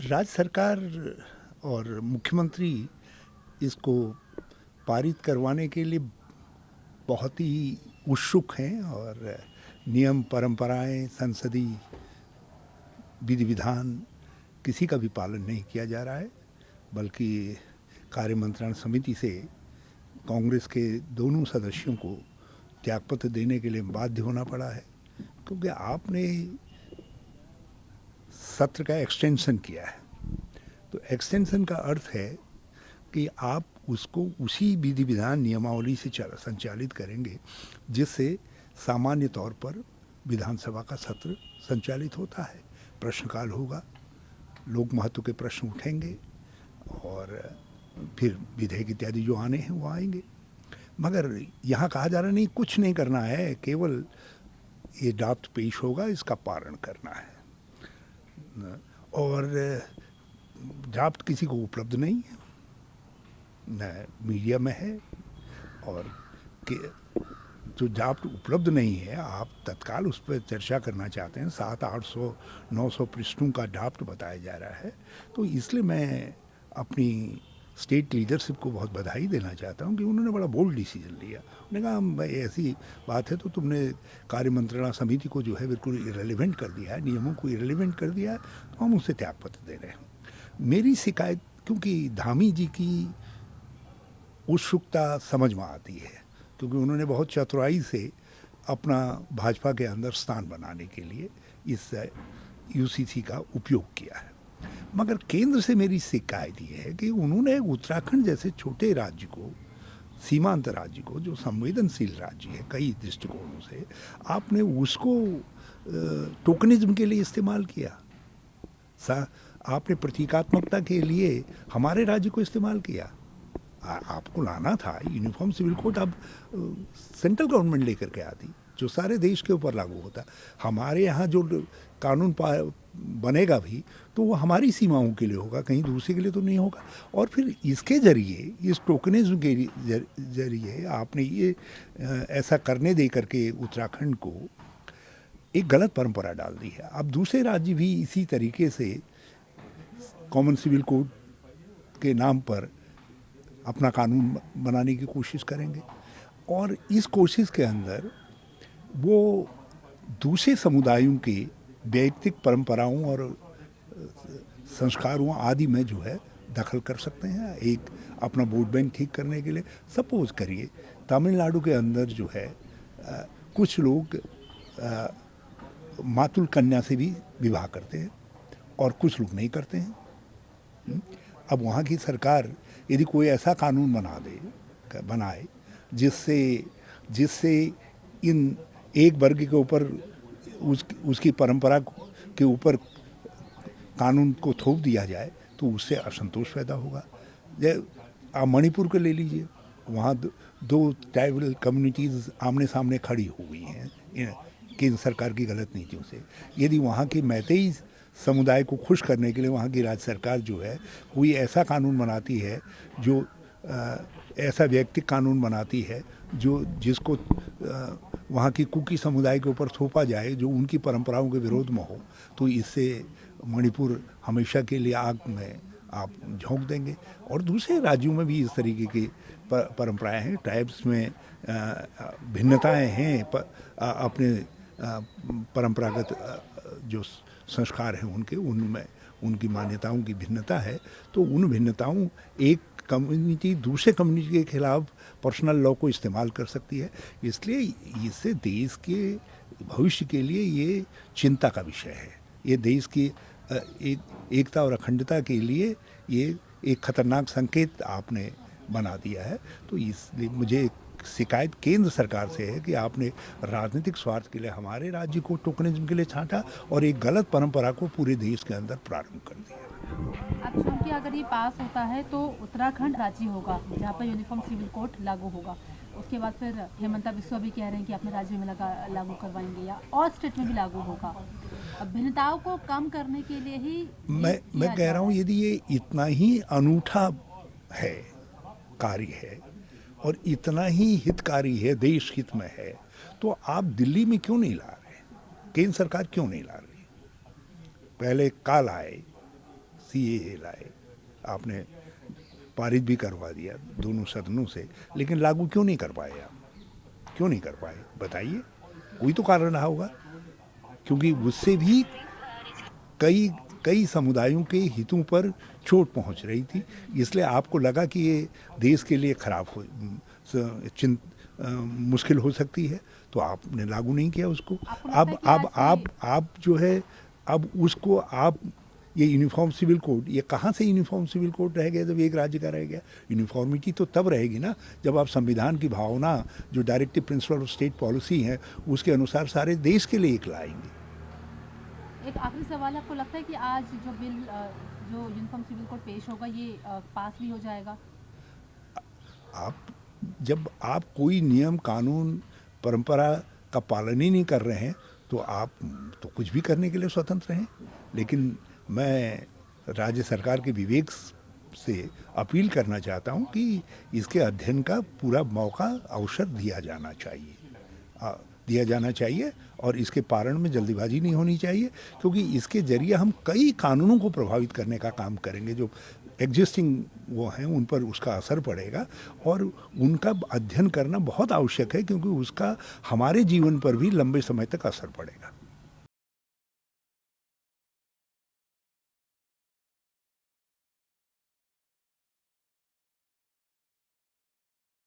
राज्य सरकार और मुख्यमंत्री इसको पारित करवाने के लिए बहुत ही उत्सुक हैं और नियम परंपराएं संसदीय विधि विधान किसी का भी पालन नहीं किया जा रहा है, बल्कि कार्य मंत्रणा समिति से कांग्रेस के दोनों सदस्यों को त्यागपत्र देने के लिए बाध्य होना पड़ा है, क्योंकि आपने सत्र का एक्सटेंशन किया है। तो एक्सटेंशन का अर्थ है कि आप उसको उसी विधि विधान नियमावली से संचालित करेंगे जिससे सामान्य तौर पर विधानसभा का सत्र संचालित होता है। प्रश्नकाल होगा, लोक महत्व के प्रश्न उठेंगे और फिर विधेयक इत्यादि जो आने हैं वो आएंगे। मगर यहाँ कहा जा रहा नहीं, कुछ नहीं करना है, केवल ये ड्राफ्ट पेश होगा, इसका पालन करना है। और ड्राफ्ट किसी को उपलब्ध नहीं है, न मीडिया में है, और जो ड्राफ्ट उपलब्ध नहीं है आप तत्काल उस पर चर्चा करना चाहते हैं। 700-800-900 पृष्ठों का ड्राफ्ट बताया जा रहा है। तो इसलिए मैं अपनी स्टेट लीडरशिप को बहुत बधाई देना चाहता हूं कि उन्होंने बड़ा बोल्ड डिसीजन लिया। उन्होंने कहा ऐसी बात है तो तुमने कार्य मंत्रणा समिति को जो है बिल्कुल इरेलीवेंट कर दिया है, नियमों को इरेलीवेंट कर दिया है, तो हम उससे त्यागपत्र दे रहे हैं। मेरी शिकायत, क्योंकि धामी जी की उत्सुकता समझ में आती है, क्योंकि उन्होंने बहुत चतुराई से अपना भाजपा के अंदर स्थान बनाने के लिए इस यूसीसी का उपयोग किया है। मगर केंद्र से मेरी शिकायत ये है कि उन्होंने उत्तराखंड जैसे छोटे राज्य को, सीमांत राज्य को, जो संवेदनशील राज्य है कई दृष्टिकोणों से, आपने उसको टोकनिज्म के लिए इस्तेमाल किया। आपने प्रतीकात्मकता के लिए हमारे राज्य को इस्तेमाल किया। आपको लाना था यूनिफॉर्म सिविल कोड, अब सेंट्रल गवर्नमेंट लेकर के आती, जो सारे देश के ऊपर लागू होता। हमारे यहाँ जो कानून बनेगा भी तो वो हमारी सीमाओं के लिए होगा, कहीं दूसरे के लिए तो नहीं होगा। और फिर इसके जरिए, इस टोकनिज्म के जरिए आपने ये ऐसा करने दे करके उत्तराखंड को एक गलत परंपरा डाल दी है। अब दूसरे राज्य भी इसी तरीके से कॉमन सिविल कोड के नाम पर अपना कानून बनाने की कोशिश करेंगे, और इस कोशिश के अंदर वो दूसरे समुदायों के वैयक्तिक परंपराओं और संस्कारों आदि में जो है दखल कर सकते हैं। एक अपना वोट बैंक ठीक करने के लिए, सपोज करिए तमिलनाडु के अंदर जो है कुछ लोग मातुल कन्या से भी विवाह करते हैं और कुछ लोग नहीं करते हैं। अब वहाँ की सरकार यदि कोई ऐसा कानून बनाए जिससे इन एक वर्ग के ऊपर उसकी परंपरा के ऊपर कानून को थोप दिया जाए, तो उससे असंतोष पैदा होगा। आप मणिपुर को ले लीजिए, वहाँ दो ट्राइबल कम्युनिटीज़ आमने सामने खड़ी हो गई हैं केंद्र सरकार की गलत नीतियों से। यदि वहाँ की मैतेई समुदाय को खुश करने के लिए वहाँ की राज्य सरकार जो है कोई ऐसा कानून बनाती है, जो ऐसा व्यक्तिक कानून बनाती है जिसको वहाँ की कुकी समुदाय के ऊपर थोपा जाए, जो उनकी परंपराओं के विरोध में हो, तो इससे मणिपुर हमेशा के लिए आग में आप झोंक देंगे। और दूसरे राज्यों में भी इस तरीके की परंपराएं हैं, ट्राइब्स में भिन्नताएं हैं, अपने परंपरागत जो संस्कार हैं उनमें उनकी मान्यताओं की भिन्नता है। तो उन भिन्नताओं, एक कम्युनिटी दूसरे कम्युनिटी के खिलाफ पर्सनल लॉ को इस्तेमाल कर सकती है। इसलिए इससे देश के भविष्य के लिए ये चिंता का विषय है। ये देश की एकता और अखंडता के लिए ये एक खतरनाक संकेत आपने बना दिया है। तो इसलिए मुझे शिकायत केंद्र सरकार से है कि आपने राजनीतिक स्वार्थ के लिए हमारे राज्य को टोकनिज्म के लिए छांटा और एक गलत परंपरा को पूरे देश के अंदर प्रारंभ कर दिया। अब क्योंकि अगर ये पास होता है तो उत्तराखंड राज्य होगा जहाँ पर यूनिफॉर्म सिविल कोड लागू होगा। उसके बाद फिर हेमंता बिस्वा भी कह रहे हैं कि अपने राज्य में लागू करवाएंगे या और स्टेट में भी लागू होगा। अब भिन्नताओं को कम करने के लिए ही मैं कह रहा हूँ, यदि ये इतना ही अनूठा है, कार्य है और इतना ही हितकारी है, देश हित में है, तो आप दिल्ली में क्यों नहीं ला रहे? केंद्र सरकार क्यों नहीं ला रही? पहले काल आए सीएए लाए, आपने पारित भी करवा दिया दोनों सदनों से, लेकिन लागू क्यों नहीं कर पाए आप? क्यों नहीं कर पाए बताइए? कोई तो कारण रहा होगा, क्योंकि उससे भी कई कई समुदायों के हितों पर चोट पहुंच रही थी, इसलिए आपको लगा कि ये देश के लिए खराब हो मुश्किल हो सकती है, तो आपने लागू नहीं किया उसको। अब जो है, अब उसको आप ये यूनिफॉर्म सिविल कोड, ये कहाँ से यूनिफॉर्म सिविल कोड रह गया जब एक राज्य का रह गया? यूनिफॉर्मिटी तो तब रहेगी ना जब आप संविधान की भावना, जो directive principle of state policy है, उसके अनुसार सारे देश के लिए एक लाएंगे। एक आखिरी सवाल है, आपको लगता है कि आज जो बिल, जो यूनिफॉर्म सिविल कोड पेश होगा, ये पास भी हो जाएगा? जब आप कोई नियम कानून परंपरा का पालन ही नहीं कर रहे हैं, तो आप तो कुछ भी करने के लिए स्वतंत्र हैं। लेकिन मैं राज्य सरकार के विवेक से अपील करना चाहता हूं कि इसके अध्ययन का पूरा मौका, अवसर दिया जाना चाहिए और इसके पालन में जल्दीबाजी नहीं होनी चाहिए, क्योंकि इसके जरिए हम कई कानूनों को प्रभावित करने का काम करेंगे। जो एग्जिस्टिंग वो हैं उन पर उसका असर पड़ेगा और उनका अध्ययन करना बहुत आवश्यक है, क्योंकि उसका हमारे जीवन पर भी लंबे समय तक असर पड़ेगा।